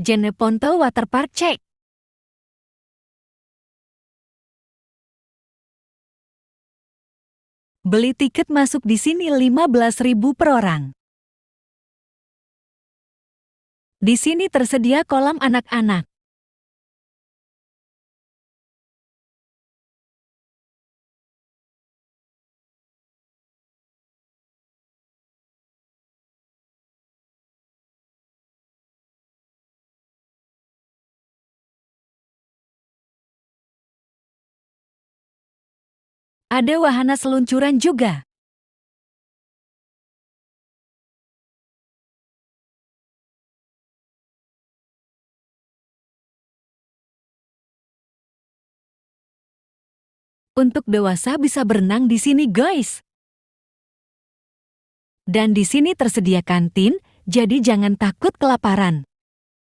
Jeneponto Waterpark cek. Beli tiket masuk di sini 15.000 per orang. Di sini tersedia kolam anak-anak. Ada wahana seluncuran juga. Untuk dewasa bisa berenang di sini, guys. Dan di sini tersedia kantin, jadi jangan takut kelaparan.